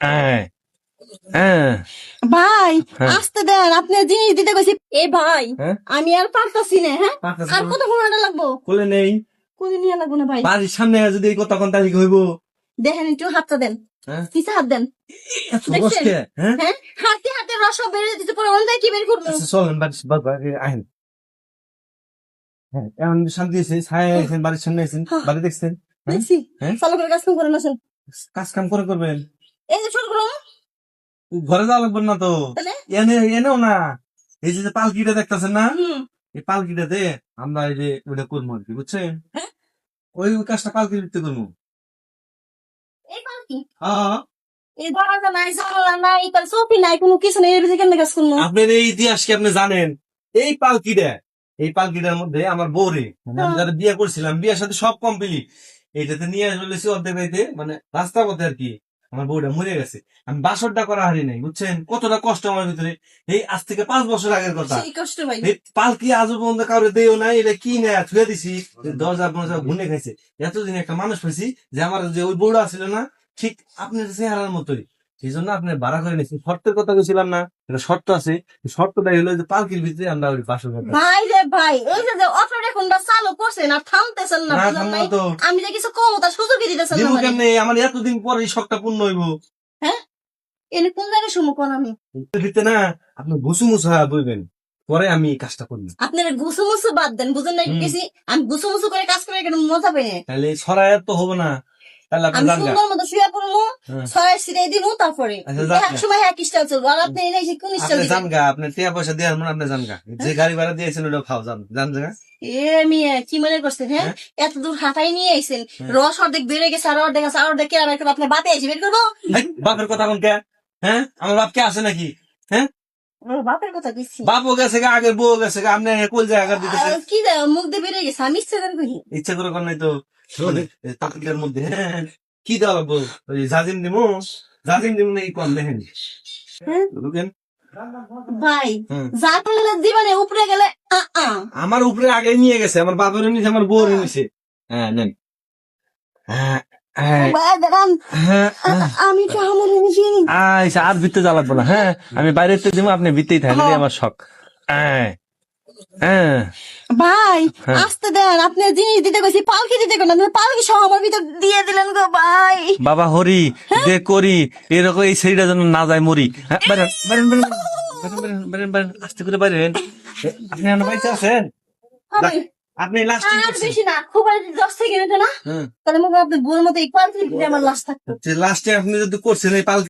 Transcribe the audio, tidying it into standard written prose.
হ্যাঁ হ্যাঁ ভাই হ্যাঁ। আসতে দেন, আপনি জিনিস দিতে গেছি। এ ভাই হ্যাঁ? আমি আর পারতাছি না। হ্যাঁ, পারতাছি আর না? কত ঘন্টা লাগবো? কোলে নেই, কোন নিয়ে লাগবো না ভাই। বাড়ির সামনে যদি এই কথা কোন তারিখ হইব? দেখেন একটু হাতটা দেন, হ্যাঁ? পিছে হাত দেন। এত দেখছেন? কষ্টে, হ্যাঁ? হ্যাঁ, হাতে হাতে রস বেরিয়ে দিতে পরে অন্য কি বের করবো? আচ্ছা চলেন বাড়ি আহেন। হ্যাঁ, এমন শান্তি আছে, ছায়া আছেন, বাড়ির সামনে আছেন, হ্যাঁ। বাড়ি দেখছেন? হ্যাঁ? দেখছি হ্যাঁ? চালু করে কাজ কাম করেন আসেন। কাজ কাম করে করবেন, এই যে ছোট করো ঘরে যাওয়া লাগবে না তো। তাহলে। এনেও না, এই যে পালকিটা দেখতেছেন না, হুম। এই পালকিটাতে আমরা এই যে ওটা করবো আর কি, বুঝছেন? হ্যাঁ? ওই কাজটা পালকির ভিত্তি করবো। এই পালকি, হ্যাঁ, এই দরজা নাই, জানলা নাই, তার সোফি নাই, কোনো কিছু নেই, এর ভিতরে কেমনে কাজ করবো? আপনার এই ইতিহাস কি আপনি জানেন? এই পালকিটা, এই পালকিটার মধ্যে আমার বউরে, মানে আমি যারা বিয়ে করছিলাম, বিয়ের সাথে সব কমপ্লিট, এইটাতে নিয়ে চলেছি অর্ধেক রাইতে, মানে রাস্তার পথে আর কি। আমার বউটা মরে গেছে, আমি বাসরটা করা হারি নাই, বুঝছেন কতটা কষ্ট আমার ভিতরে। এই আজ থেকে 5 বছর আগের কথা। সেই কষ্ট ভাই। এই পালকি আজও পর্যন্ত কাউরে দেও নাই, এটা কি না থুয়ে দিছি, দরজা মরজা ঘুনে খাইছে। এতদিন একটা মানুষ পাইছি যে আমার যে ওই বউটা ছিল না, ঠিক আপনার চেহারার মতোই। সেই জন্য আপনি ভাড়া করে নিয়েছি। শর্তের কথা বলছিলাম না, একটা শর্ত আছে, শর্তটাই হলো যে পালকির ভিতরে আমরা ওই বাসর করবো। ভাই রে ভাই, এই যে অটোটা এখন চালু করছেন আর থামতেছেন না, না বুঝলেন থামবো নাই? তো, আমি যে কিছু কম তার সুযোগই দিতেছেন না দিব আমারে। কেমনে? আমার এতদিন পরে এই শখটা পূর্ণ হইব। হ্যাঁ, এনে কোন জায়গায় সম্মুখন আমি? দিতে না, আপনি ঘুষু মুসু বলবেন, পরে আমি এই কাজটা করবো। আপনারা ঘুষু মুসু বাদ দেন, বুঝেন না গেছি আমি ঘুষু মুসু করে কাজ করে কেন মজা পাই না। তাহলে ছড়ায় তো হবো না, তাহলে আপনি আমি জানগা। সুন্দর মতো শুয়ে পড়বো, হ্যাঁ। ছড়াই ছিড়াই দিব, তারপরে আচ্ছা, যাক এক না। সময় এক স্টাইল চলবো, আর আপনি এনে এসে কোন স্টাইল আপনি দিবেন? জানগা, আপনি টাকা পয়সা দিয়ে আসবেন, আপনি জানগা, যে গাড়ি ভাড়া দিয়েছেন ওটা খাও, জান জায়গা। এ মেয়ে কি মনে করছেন? হ্যাঁ, এত দূর হাঁটাই নিয়ে আইছেন, রস অর্ধেক বেড়ে গেছে, আর অর্ধেক আছে, আর অর্ধেক কেন আপনি বাপে এসে বের করবো? বাপের কথা কোন কে? হ্যাঁ, আমার বাপ কে আছে নাকি? হ্যাঁ, আমার বাপের কথা কইছি। বাপও গেছে গা, আগের বউ গেছে গা, আপনি কোল জায়গা দিতেছে। কি দেয় মুখ দিয়ে বেড়ে গেছে, আমি ইচ্ছে করে কই। ইচ্ছা করে কর নাই তো, তাকিটার মধ্যে। হ্যাঁ, কি দেওয়া লাগবো? ওই জাজিম দিমু না, এই কম দেখেন। হ্যাঁ ঢুকেন। ভাই, হুম। যা করলে দিবানে উপরে গেলে আমার উপরে আগে নিয়ে গেছে, আমার বাপের নিছে, আমার বউর নিছে। হ্যাঁ নেন। হ্যাঁ হ্যাঁ ভাই দাঁড়ান, হ্যাঁ। আমি তো আমার নিছি। আচ্ছা, আর ভিতরে যা লাগবো না। হ্যাঁ, আমি বাইরে দিব, আপনি ভিতরেই থাকেন, এটাই আমার শখ। হ্যাঁ হ্যাঁ ভাই হ্যাঁ। আসতে দেন, আপনি জিনিস দিতে গেছি, পালকি দিতে গেলেন, পালকি সহ আমার ভিতর দিয়ে দিলেন গো ভাই। বাবা হরি দে করি, এরকম এই সেইটা যেন না যায় মরি। হ্যাঁ, Byron Byron Byron Byron Byron Byron Byron, আস্তে করে বাইরেন। আপনি আমার বাড়িতে আছেন? আমি আপনি লাস্ট আর বেশি না, খুব আর 10 সেকেন্ড না, হ্যাঁ, তাহলে মুখে আপনি বউর মতো এই পালকি দিতে আমার লাশ থাকতো। লাস্টে আপনি যদি করছেন এই পাল